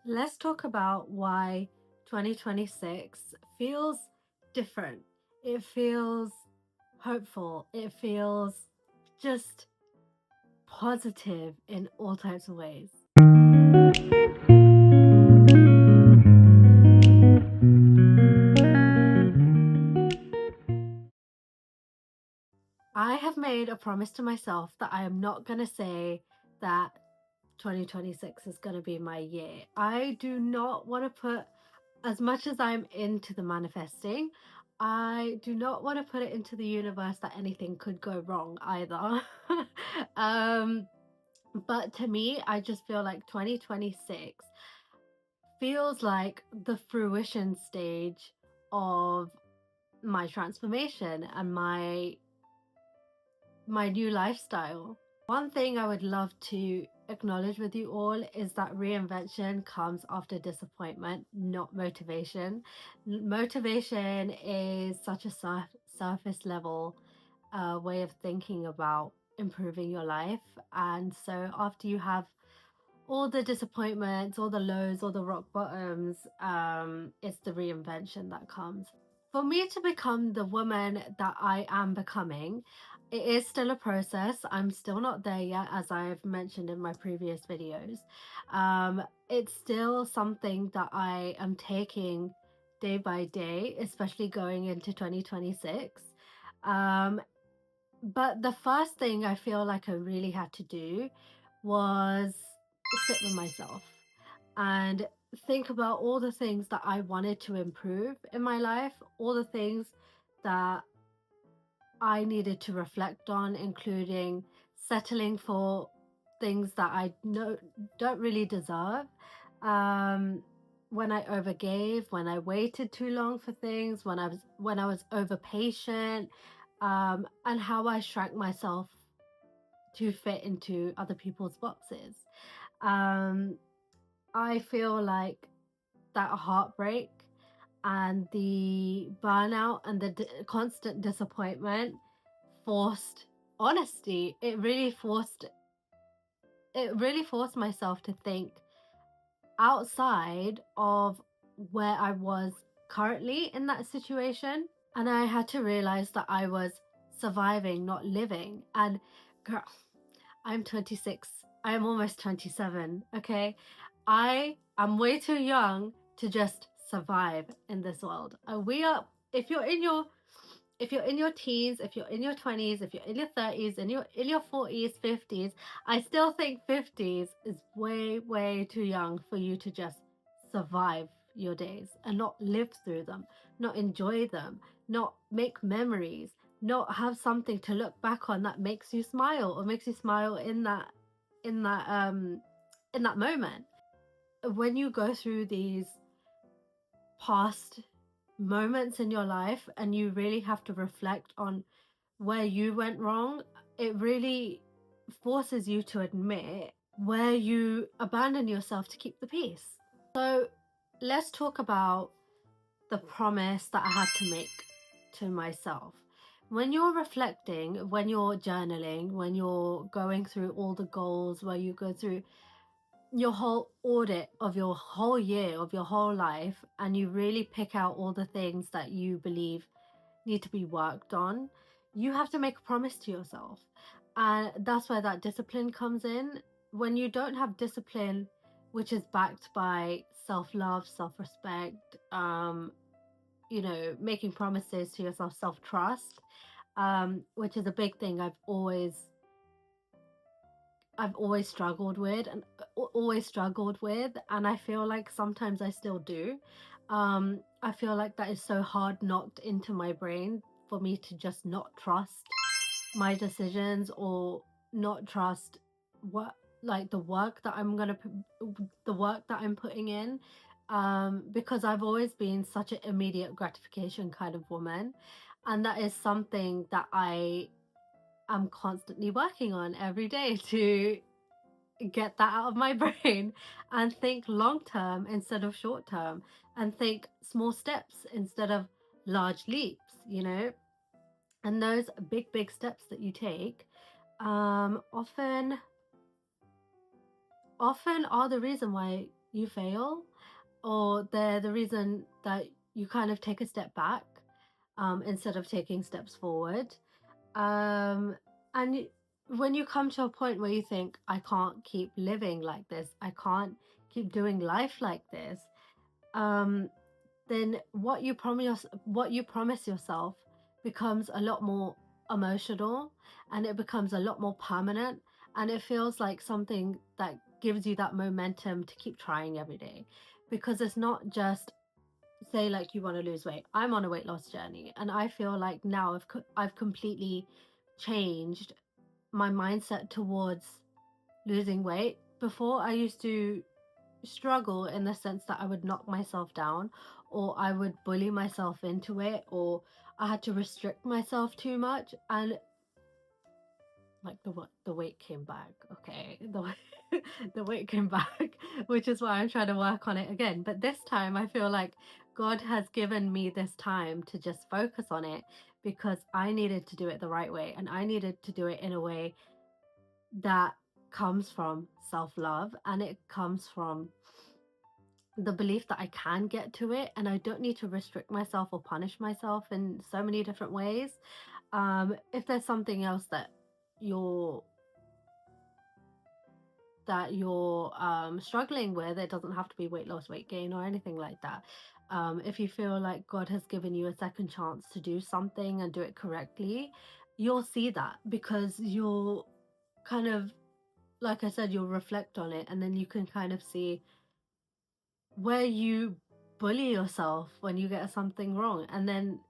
Let's talk about why 2026 feels different. It feels hopeful. It feels just positive in all types of ways. I have made a promise to myself that I am not going to say that 2026 is going to be my year. I do not want to put, as much as I'm into the manifesting, I do not want to put it into the universe that anything could go wrong either. um, but to me, I just feel like 2026 feels like the fruition stage of my transformation and my new lifestyle. One thing I would love to acknowledge with you all is that reinvention comes after disappointment, not motivation. Motivation is such a surface level way of thinking about improving your life. And so, after you have all the disappointments, all the lows, all the rock bottoms, it's the reinvention that comes. For me to become the woman that I am becoming, it is still a process. I'm still not there yet, as I've mentioned in my previous videos. It's still something that I am taking day by day, especially going into 2026. Um, but the first thing I feel like I really had to do was sit with myself and think about all the things that I wanted to improve in my life, all the things that I needed to reflect on, including settling for things that I know don't really deserve. Um, when I overgave, when I waited too long for things, when I was over patient, and how I shrank myself to fit into other people's boxes. Um, I feel like that heartbreak and the burnout and the constant disappointment forced honesty. It really forced myself to think outside of where I was currently in that situation. And I had to realize that I was surviving, not living. And girl, I'm 26. I am almost 27. Okay. I am way too young to just survive in this world. We are, if you're in your teens, if you're in your 20s, if you're in your 30s, and you're in your 40s, 50s, I still think 50s is way, way too young for you to just survive your days and not live through them, not enjoy them, not make memories, not have something to look back on that makes you smile or makes you smile in that in that moment. When you go through these past moments in your life and you really have to reflect on where you went wrong, it really forces you to admit where you abandon yourself to keep the peace. So let's talk about the promise that I had to make to myself. When you're reflecting, when you're journaling, when you're going through all the goals, where you go through your whole audit of your whole year, of your whole life, and you really pick out all the things that you believe need to be worked on, you have to make a promise to yourself. And that's where that discipline comes in. When you don't have discipline, which is backed by self love, self respect, making promises to yourself, self trust, which is a big thing I've always struggled with and always struggled with, and I feel like sometimes I still do. I feel like that is so hard knocked into my brain for me to just not trust my decisions or not trust what like the work that I'm putting in, because I've always been such an immediate gratification kind of woman, and that is something that I'm constantly working on every day to get that out of my brain and think long term instead of short term and think small steps instead of large leaps. And those big, big steps that you take often are the reason why you fail, or they're the reason that you kind of take a step back instead of taking steps forward. Um, and when you come to a point where you think, I can't keep living like this, I can't keep doing life like this, um, then what you promise yourself becomes a lot more emotional, and it becomes a lot more permanent, and it feels like something that gives you that momentum to keep trying every day, because it's not just, say, like, you want to lose weight. I'm on a weight loss journey, and I feel like now I've completely changed my mindset towards losing weight. Before, I used to struggle in the sense that I would knock myself down, or I would bully myself into it, or I had to restrict myself too much, and like the weight came back. Okay, the weight came back, which is why I'm trying to work on it again. But this time, I feel like God has given me this time to just focus on it, because I needed to do it the right way, and I needed to do it in a way that comes from self-love, and it comes from the belief that I can get to it, and I don't need to restrict myself or punish myself in so many different ways. If there's something else that you're struggling with, it doesn't have to be weight loss, weight gain, or anything like that. If you feel like God has given you a second chance to do something and do it correctly, you'll see that, because you'll kind of, like I said, you'll reflect on it, and then you can kind of see where you bully yourself when you get something wrong, and then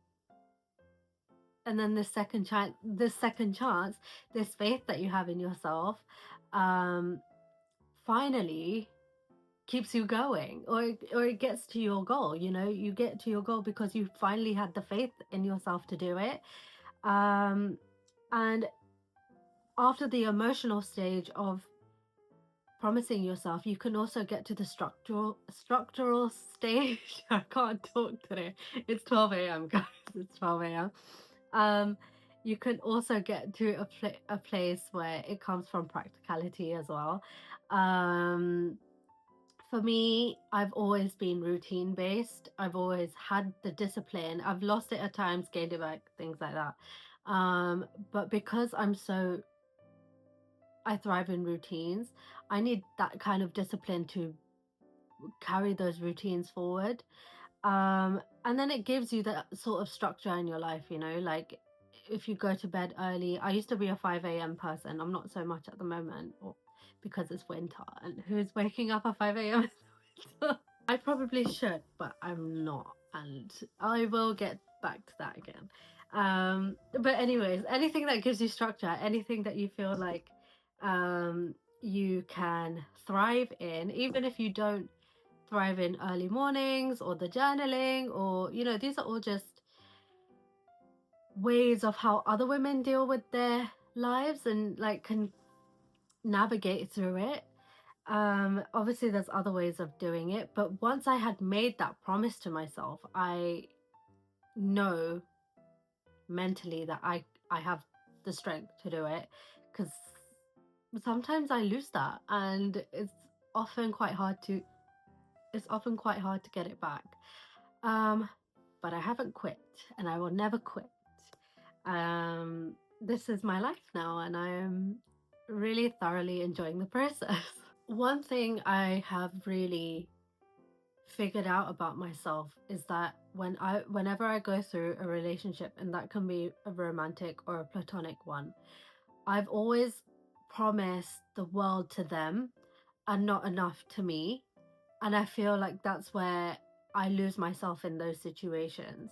this second chance, this faith that you have in yourself, um finally keeps you going, or it gets to your goal. You get to your goal because you finally had the faith in yourself to do it. And after the emotional stage of promising yourself, you can also get to the structural stage. I can't talk today. It's 12 a.m., guys. It's 12 a.m. You can also get to a place where it comes from practicality as well. For me, I've always been routine based. I've always had the discipline. I've lost it at times, gained it back, things like that. But because I thrive in routines, I need that kind of discipline to carry those routines forward. And then it gives you that sort of structure in your life, like if you go to bed early. I used to be a 5 a.m. person. I'm not so much at the moment, or because it's winter, and who's waking up at 5 a.m. I probably should, but I'm not, and I will get back to that again. But anyways, anything that gives you structure, anything that you feel like you can thrive in, even if you don't thrive in early mornings or the journaling, or these are all just ways of how other women deal with their lives and like can navigate through it. Obviously there's other ways of doing it, but once I had made that promise to myself, I know mentally that I have the strength to do it, because sometimes I lose that, and often quite hard to it's often quite hard to get it back. But I haven't quit, and I will never quit. This is my life now, and I am really thoroughly enjoying the process. One thing I have really figured out about myself is that whenever I go through a relationship, and that can be a romantic or a platonic one, I've always promised the world to them and not enough to me. And I feel like that's where I lose myself in those situations.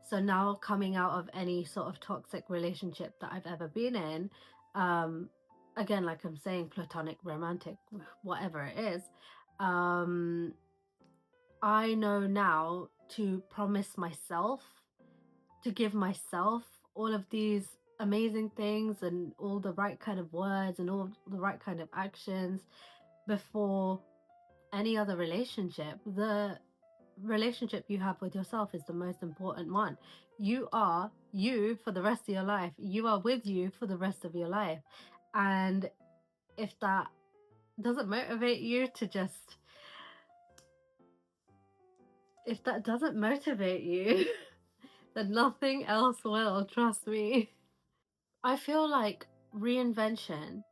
So now, coming out of any sort of toxic relationship that I've ever been in, again, like I'm saying, platonic, romantic, whatever it is, I know now to promise myself, to give myself all of these amazing things and all the right kind of words and all the right kind of actions before any other relationship. The relationship you have with yourself is the most important one. You are you for the rest of your life. You are with you for the rest of your life. And if that doesn't motivate you to just if that doesn't motivate you, then nothing else will, trust me. I feel like reinvention,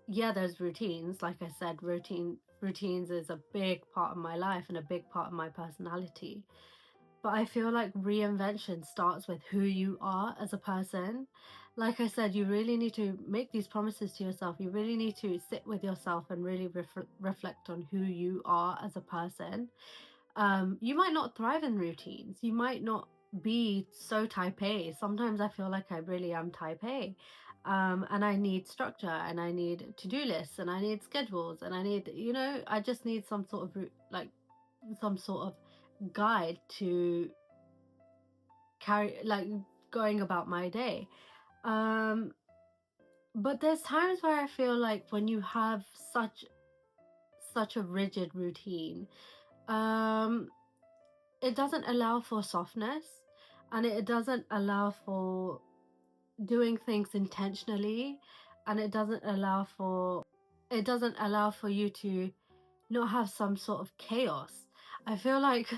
yeah, there's routines. Like I said, routines is a big part of my life and a big part of my personality. But I feel like reinvention starts with who you are as a person. Like I said, you really need to make these promises to yourself. You really need to sit with yourself and really reflect on who you are as a person. You might not thrive in routines. You might not be so type A. Sometimes I feel like I really am type A. And I need structure and I need to-do lists and I need schedules and I need, I just need some sort of like some sort of guide to carry, like, going about my day. Um, but there's times where I feel like when you have such a rigid routine, um, it doesn't allow for softness and it doesn't allow for doing things intentionally, and it doesn't allow for you to not have some sort of chaos. I feel like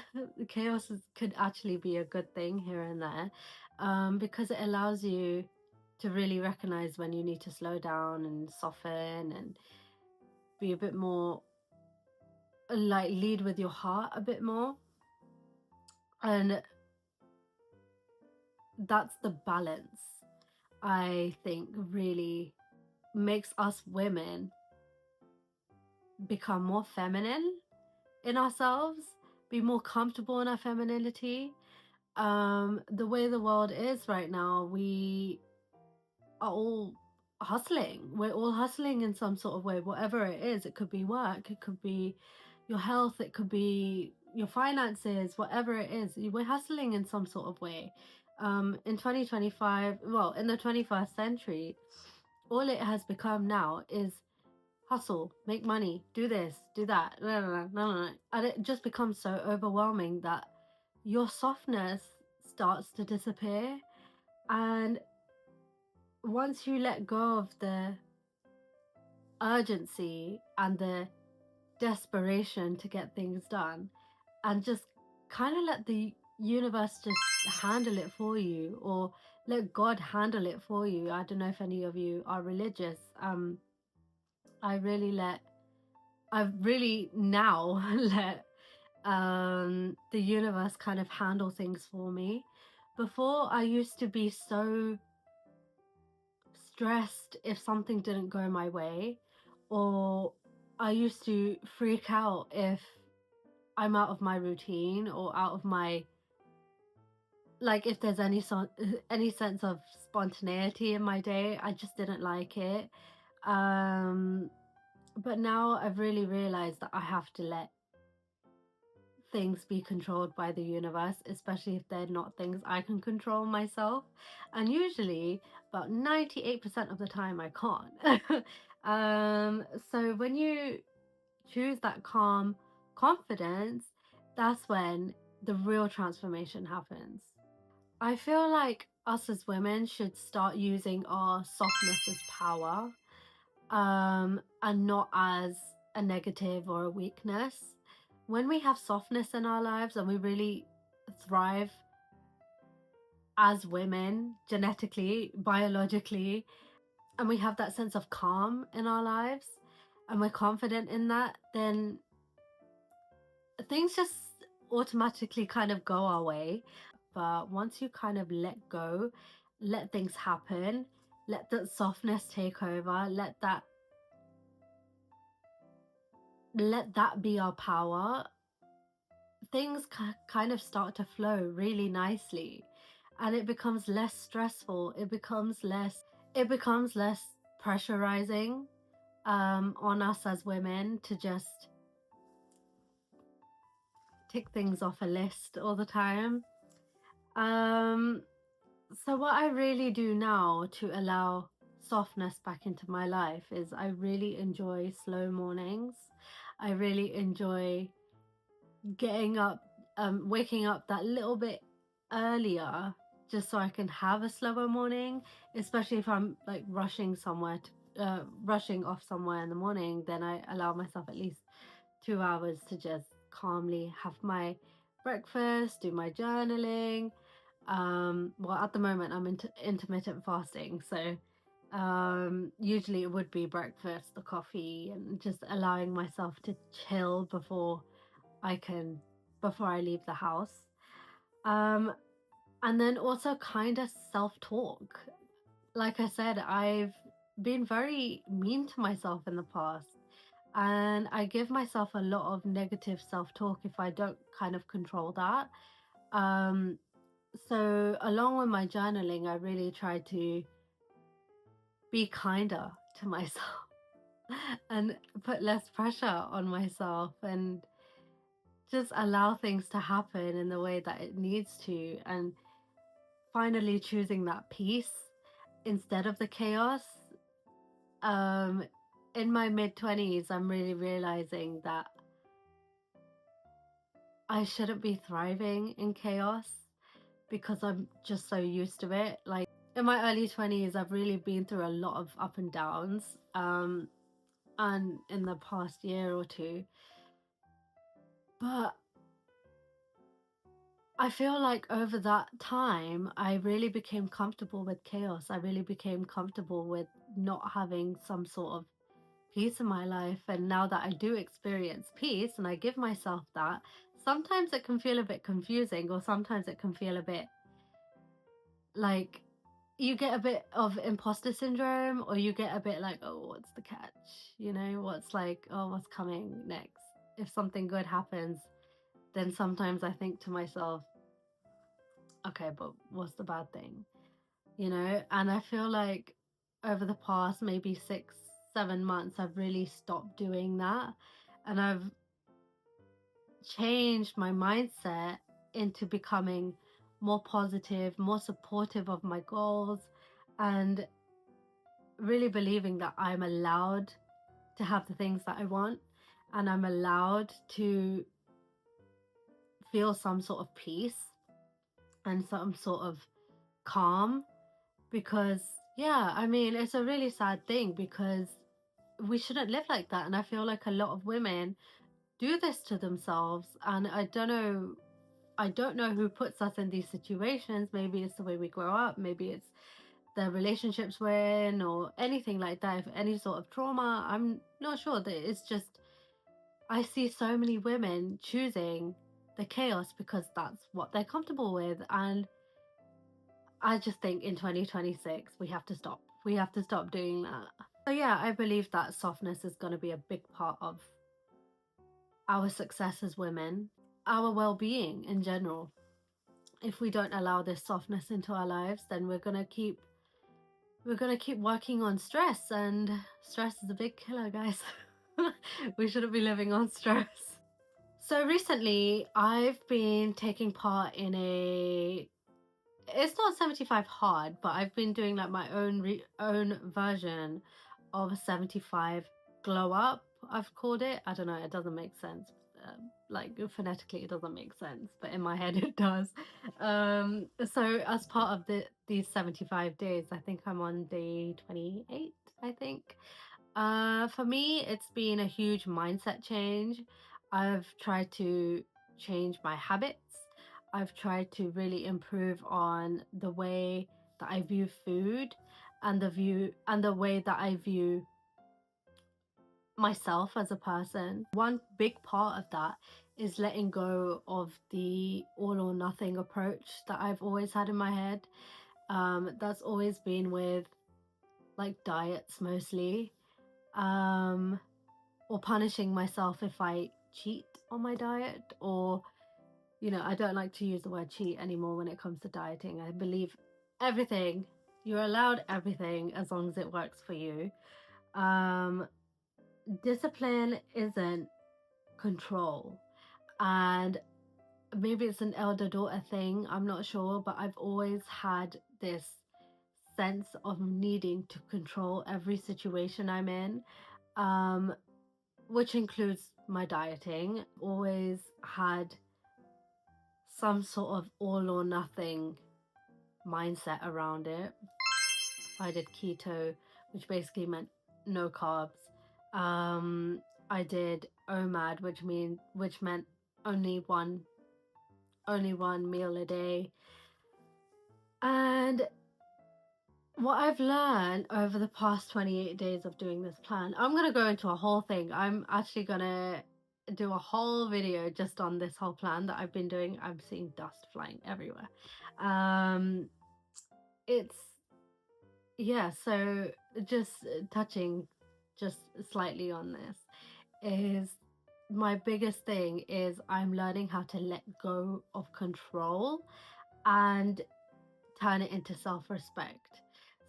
could actually be a good thing here and there, because it allows you to really recognize when you need to slow down and soften and be a bit more, like, lead with your heart a bit more. And that's the balance I think really makes us women become more feminine in ourselves, be more comfortable in our femininity. The way the world is right now, we are all hustling. We're all hustling in some sort of way, whatever it is. It could be work, it could be your health, it could be your finances, whatever it is. We're hustling in some sort of way. In 2025, well, in the 21st century, all it has become now is hustle, make money, do this, do that, no. And it just becomes so overwhelming that your softness starts to disappear. And once you let go of the urgency and the desperation to get things done and just kind of let the universe just handle it for you, or let God handle it for you. I don't know if any of you are religious. I really let I've really now let the universe kind of handle things for me. Before, I used to be so stressed if something didn't go my way, or I used to freak out if I'm out of my routine or out of my, like, if there's any sense of spontaneity in my day. I just didn't like it. Um, but now I've really realized that I have to let things be controlled by the universe, especially if they're not things I can control myself. And usually, about 98% of the time, I can't. So when you choose that calm confidence, that's when the real transformation happens. I feel like us as women should start using our softness as power, and not as a negative or a weakness. When we have softness in our lives and we really thrive as women, genetically, biologically, and we have that sense of calm in our lives and we're confident in that, then things just automatically kind of go our way. But once you kind of let go, let things happen, let that softness take over, let that be our power, things kind of start to flow really nicely, and it becomes less stressful. It becomes less pressurizing on us as women to just tick things off a list all the time. Um, so what I really do now to allow softness back into my life is I really enjoy slow mornings. I really enjoy getting up, waking up that little bit earlier just so I can have a slower morning, especially if I'm like rushing off somewhere in the morning. Then I allow myself at least 2 hours to just calmly have my breakfast, do my journaling. Well, at the moment, I'm into intermittent fasting, so usually it would be breakfast, the coffee, and just allowing myself to chill before I leave the house. Um, and then also kind of self-talk. Like I said, I've been very mean to myself in the past, and I give myself a lot of negative self-talk if I don't kind of control that. Um, so along with my journaling, I really try to be kinder to myself and put less pressure on myself and just allow things to happen in the way that it needs to, and finally choosing that peace instead of the chaos. Um, in my mid 20s, I'm really realizing that I shouldn't be thriving in chaos because I'm just so used to it. Like in my early 20s, I've really been through a lot of up and downs. And in the past year or two, but I feel like over that time, I really became comfortable with chaos. I really became comfortable with not having some sort of peace in my life. And now that I do experience peace and I give myself that, sometimes it can feel a bit confusing, or sometimes it can feel a bit like you get a bit of imposter syndrome, or you get a bit like, oh, what's the catch? You know, what's like, oh, what's coming next? If something good happens, then sometimes I think to myself, okay, but what's the bad thing? You know, and I feel like over the past maybe 6, 7 months, I've really stopped doing that. And I've changed my mindset into becoming more positive, more supportive of my goals, and really believing that I'm allowed to have the things that I want, and I'm allowed to feel some sort of peace and some sort of calm. Because, yeah, I mean, it's a really sad thing because we shouldn't live like that. And I feel like a lot of women do this to themselves. And I don't know who puts us in these situations. Maybe it's the way we grow up. Maybe it's the relationships we're in, or anything like that. If any sort of trauma, I'm not sure. That it's just, I see so many women choosing the chaos because that's what they're comfortable with. And I just think in 2026, we have to stop. We have to stop doing that. So, yeah, I believe that softness is going to be a big part of our success as women, our well being in general. If we don't allow this softness into our lives, then we're going to keep working on stress, and stress is a big killer, guys. We shouldn't be living on stress. So recently I've been taking part in it's not 75 hard, but I've been doing like my own version of 75 glow up, I've called it. I don't know, it doesn't make sense. Like phonetically it doesn't make sense, but in my head it does. So as part of these 75 days, I think I'm on day 28, I think. For me, it's been a huge mindset change. I've tried to change my habits. I've tried to really improve on the way that I view food, and the way that I view myself as a person. One big part of that is letting go of the all or nothing approach that I've always had in my head. That's always been with like diets mostly. Or punishing myself if I cheat on my diet, or I don't like to use the word cheat anymore when it comes to dieting. I believe everything, you're allowed everything as long as it works for you. Discipline isn't control, and maybe it's an elder daughter thing, I'm not sure, but I've always had this sense of needing to control every situation I'm in, which includes my dieting. Always had some sort of all or nothing mindset around it. So I did keto, which basically meant no carbs. I did OMAD, which meant only one only one meal a day. And what I've learned over the past 28 days of doing this plan, I'm going to go into a whole thing. I'm actually going to do a whole video just on this whole plan that I've been doing. I'm seeing dust flying everywhere. It's, yeah, so just touching just slightly on this is my biggest thing is I'm learning how to let go of control and turn it into self-respect.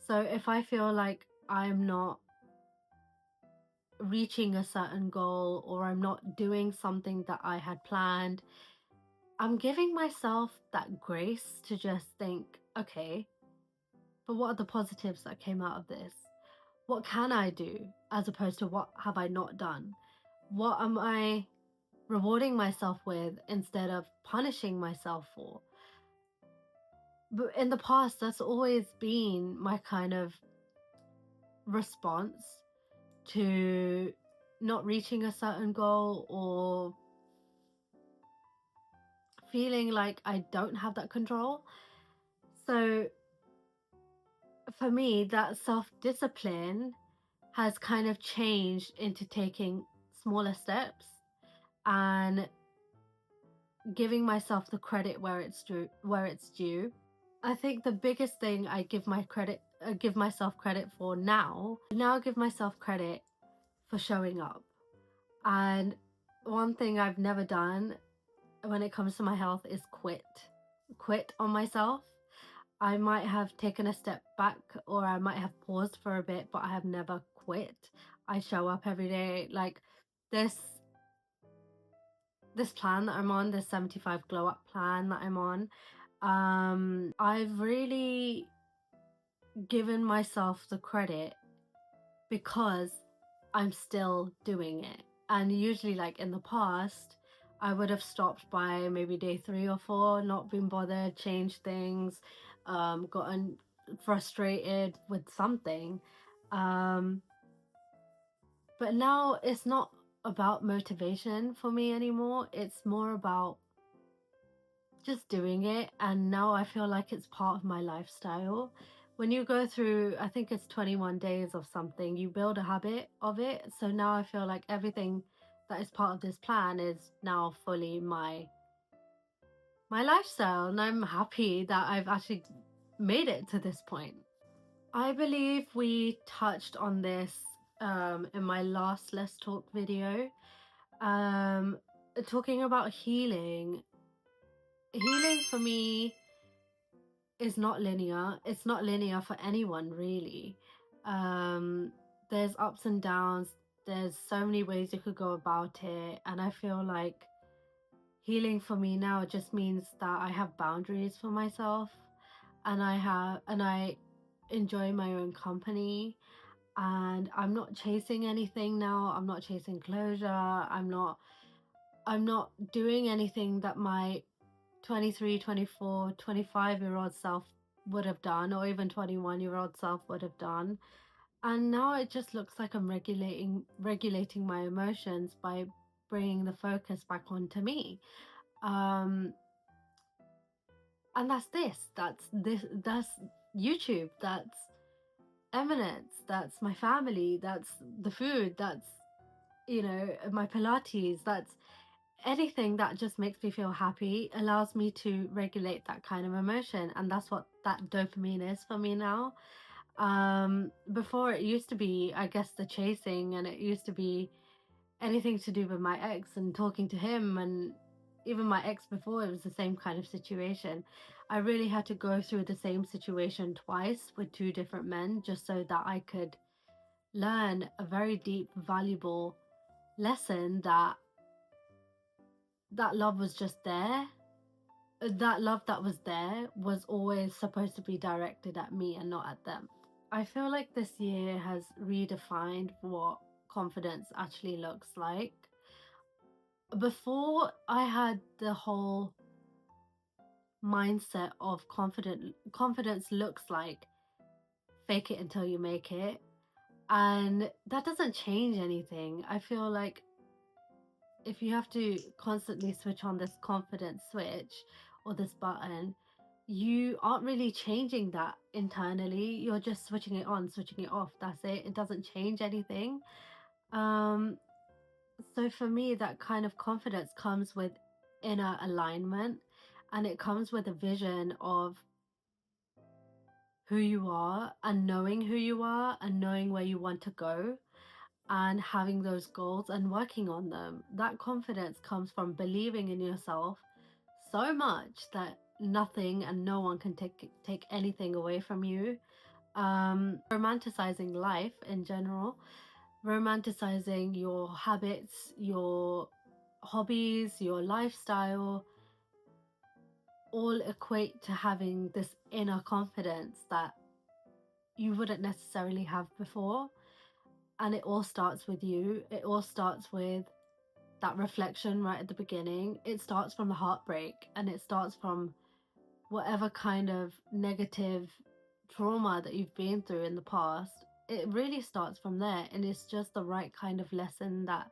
So if I feel like I'm not reaching a certain goal or I'm not doing something that I had planned, I'm giving myself that grace to just think, okay, but what are the positives that came out of this? What can I do as opposed to what have I not done? What am I rewarding myself with instead of punishing myself for? But in the past, that's always been my kind of response to not reaching a certain goal or feeling like I don't have that control. So for me, that self-discipline has kind of changed into taking smaller steps and giving myself the credit where it's due. I think the biggest thing I give myself credit for now give myself credit for showing up. And one thing I've never done when it comes to my health is quit on myself. I might have taken a step back or I might have paused for a bit, but I have never quit. I show up every day. Like this plan that I'm on, this 75 glow up plan that I'm on, I've really given myself the credit because I'm still doing it. And usually, like in the past, I would have stopped by maybe day 3 or 4, not been bothered, changed things, gotten frustrated with something. But now it's not about motivation for me anymore. It's more about just doing it. And now I feel like it's part of my lifestyle. When you go through, I think it's 21 days of something, you build a habit of it. So now I feel like everything that is part of this plan is now fully my lifestyle. And I'm happy that I've actually made it to this point. I believe we touched on this in my last Let's Talk video. Talking about healing. Healing for me is not linear. It's not linear for anyone, really. There's ups and downs. There's so many ways you could go about it. And I feel like healing for me now just means that I have boundaries for myself and I enjoy my own company. And I'm not chasing anything now. I'm not chasing closure. I'm not doing anything that my 23, 24, 25-year-old self would have done, or even 21-year-old self would have done. And now it just looks like I'm regulating my emotions by bringing the focus back onto me. And that's that's YouTube, that's Eminence, that's my family, that's the food, that's, you know, my Pilates, that's anything that just makes me feel happy, allows me to regulate that kind of emotion. And that's what that dopamine is for me now. Before it used to be, I guess, the chasing, and it used to be anything to do with my ex and talking to him, and even my ex before, it was the same kind of situation. I really had to go through the same situation twice with 2 different men just so that I could learn a very deep, valuable lesson that love was just there. That love that was there was always supposed to be directed at me and not at them. I feel like this year has redefined what confidence actually looks like. Before, I had the whole mindset of confidence looks like fake it until you make it. And that doesn't change anything. I feel like if you have to constantly switch on this confidence switch, or this button, you aren't really changing that internally. You're just switching it on, switching it off. That's it. It doesn't change anything. So for me, that kind of confidence comes with inner alignment, and it comes with a vision of who you are, and knowing who you are, and knowing where you want to go, and having those goals and working on them. That confidence comes from believing in yourself so much that nothing and no one can take anything away from you. Romanticizing life in general, romanticizing your habits, your hobbies, your lifestyle, all equate to having this inner confidence that you wouldn't necessarily have before. And it all starts with you. It all starts with that reflection right at the beginning. It starts from the heartbreak, and it starts from whatever kind of negative trauma that you've been through in the past. It really starts from there, and it's just the right kind of lesson that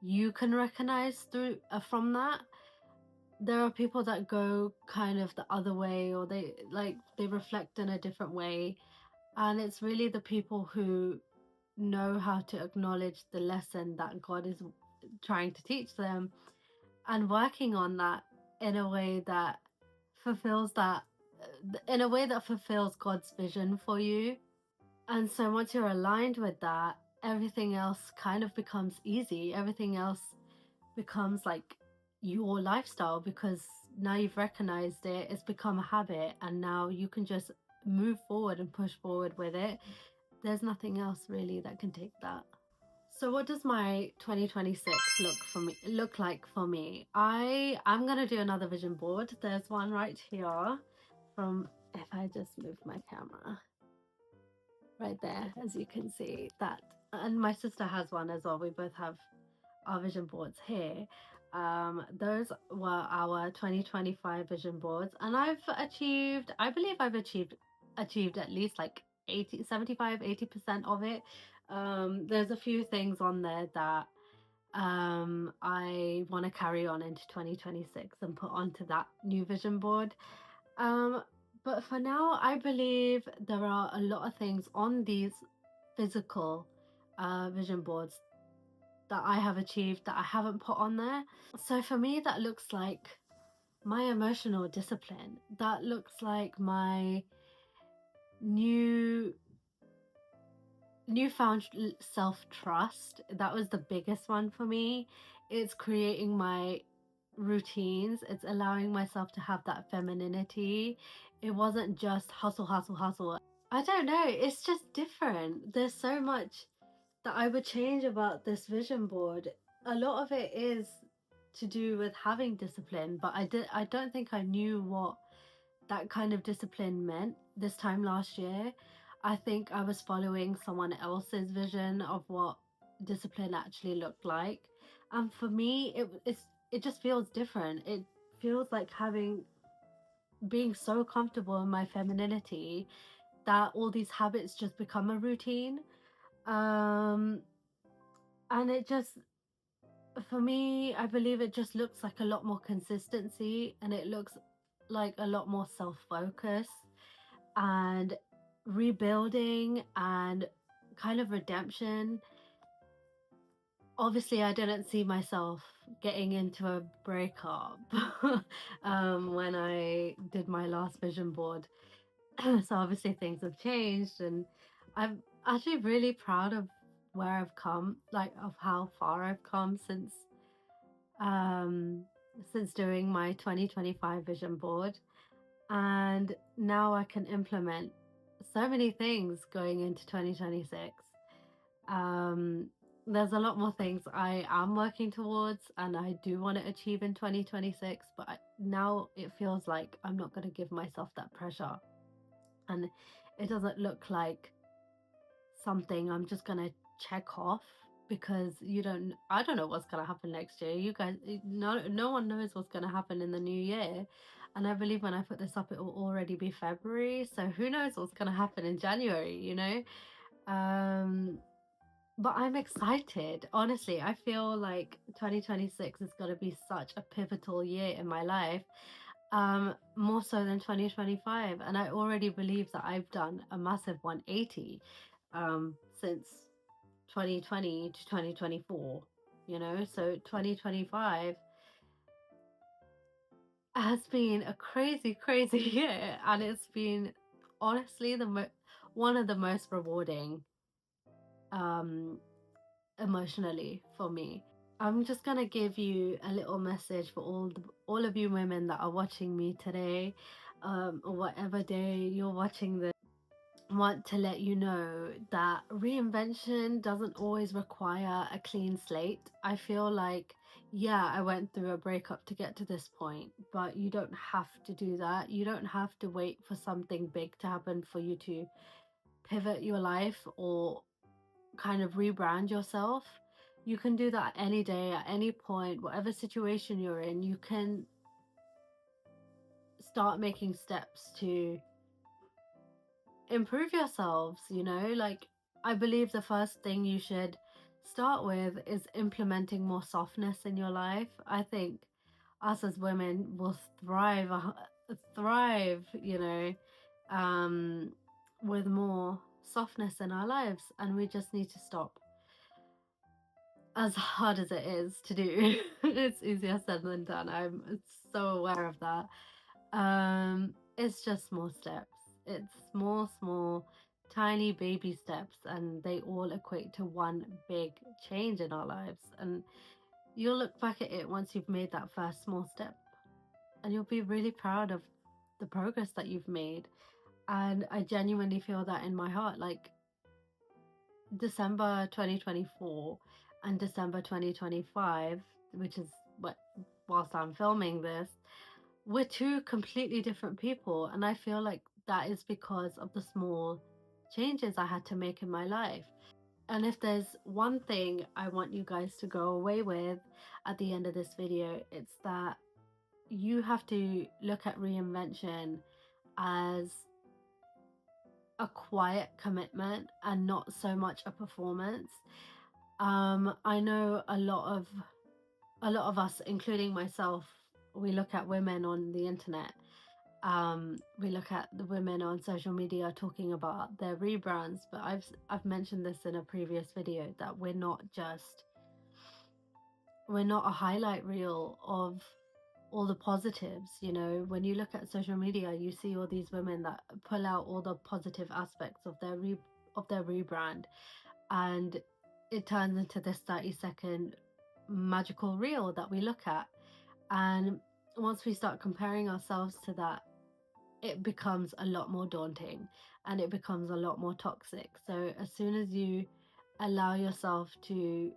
you can recognize through from that. There are people that go kind of the other way, or they reflect in a different way, and it's really the people who know how to acknowledge the lesson that God is trying to teach them, and working on that in a way that fulfills God's vision for you. And so once you're aligned with that, everything else kind of becomes easy. Everything else becomes like your lifestyle, because now you've recognized it, it's become a habit, and now you can just move forward and push forward with it. There's nothing else really that can take that. So what does my 2026 look like for me? I'm gonna do another vision board. There's one right here from, if I just move my camera, right there, as you can see that. And my sister has one as well. We both have our vision boards here. Those were our 2025 vision boards, and I believe I've achieved at least like 80% of it. There's a few things on there that I want to carry on into 2026 and put onto that new vision board. But for now, I believe there are a lot of things on these physical vision boards that I have achieved that I haven't put on there. So for me, that looks like my emotional discipline. That looks like my newfound self-trust. That was the biggest one for me. It's creating my routines. It's allowing myself to have that femininity. It wasn't just hustle, hustle, hustle. I don't know. It's just different. There's so much that I would change about this vision board. A lot of it is to do with having discipline, but I don't think I knew what that kind of discipline meant this time last year. I think I was following someone else's vision of what discipline actually looked like. And for me, it just feels different. It feels like being so comfortable in my femininity that all these habits just become a routine. And it just, for me, I believe it just looks like a lot more consistency, and it looks like a lot more self-focus and rebuilding and kind of redemption. Obviously, I didn't see myself getting into a breakup when I did my last vision board. So obviously things have changed, and I'm actually really proud of where I've come, like of how far I've come since doing my 2025 vision board. And now I can implement so many things going into 2026. There's a lot more things I am working towards and I do want to achieve in 2026, but now it feels like I'm not going to give myself that pressure, and it doesn't look like something I'm just going to check off, because I don't know what's going to happen next year. You guys, no one knows what's going to happen in the new year. And I believe when I put this up, it will already be February. So who knows what's going to happen in January, you know? but I'm excited. Honestly, I feel like 2026 is going to be such a pivotal year in my life, more so than 2025. And I already believe that I've done a massive 180 since 2020 to 2024, you know? So 2025 has been a crazy, crazy year, and it's been honestly one of the most rewarding um emotionally for me. I'm just gonna give you a little message for all of you women that are watching me today, or whatever day you're watching this. Want to let you know that reinvention doesn't always require a clean slate. I feel like, yeah, I went through a breakup to get to this point, but you don't have to do that. You don't have to wait for something big to happen for you to pivot your life or kind of rebrand yourself. You can do that any day, at any point, whatever situation you're in. You can start making steps to improve yourselves, you know? Like, I believe the first thing you should start with is implementing more softness in your life. I think us as women will thrive, you know, um, with more softness in our lives, and we just need to stop. As hard as it is to do, it's easier said than done. I'm so aware of that. It's just small steps. It's small, tiny baby steps, and they all equate to one big change in our lives. And you'll look back at it once you've made that first small step, and you'll be really proud of the progress that you've made. And I genuinely feel that in my heart. Like, December 2024 and December 2025, which is what whilst I'm filming this, we're two completely different people. And I feel like that is because of the small changes I had to make in my life. And if there's one thing I want you guys to go away with at the end of this video, it's that you have to look at reinvention as a quiet commitment and not so much a performance. I know a lot of us, including myself, we look at women on the internet. We look at the women on social media talking about their rebrands, but I've mentioned this in a previous video that we're not a highlight reel of all the positives. You know, when you look at social media, you see all these women that pull out all the positive aspects of their rebrand, and it turns into this 30-second magical reel that we look at. And once we start comparing ourselves to that, it becomes a lot more daunting and it becomes a lot more toxic. So as soon as you allow yourself to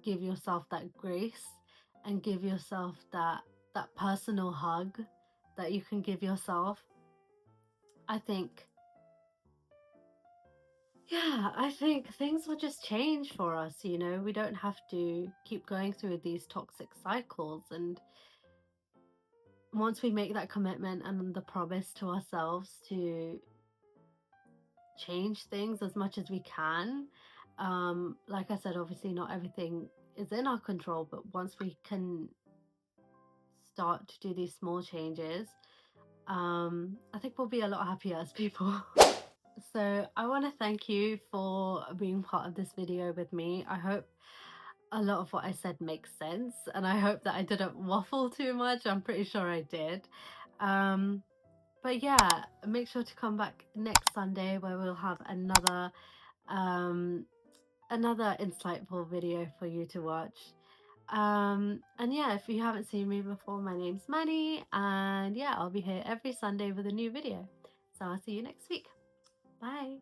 give yourself that grace and give yourself that personal hug that you can give yourself, I think, yeah, I think things will just change for us. You know, we don't have to keep going through these toxic cycles. And once we make that commitment and the promise to ourselves to change things as much as we can, like I said, obviously not everything is in our control, but once we can start to do these small changes, I think we'll be a lot happier as people. So I want to thank you for being part of this video with me. I hope a lot of what I said makes sense, and I hope that I didn't waffle too much. I'm pretty sure I did. But yeah, make sure to come back next Sunday where we'll have um, another insightful video for you to watch. And yeah, if you haven't seen me before, my name's Manny, and yeah, I'll be here every Sunday with a new video. So I'll see you next week. Bye.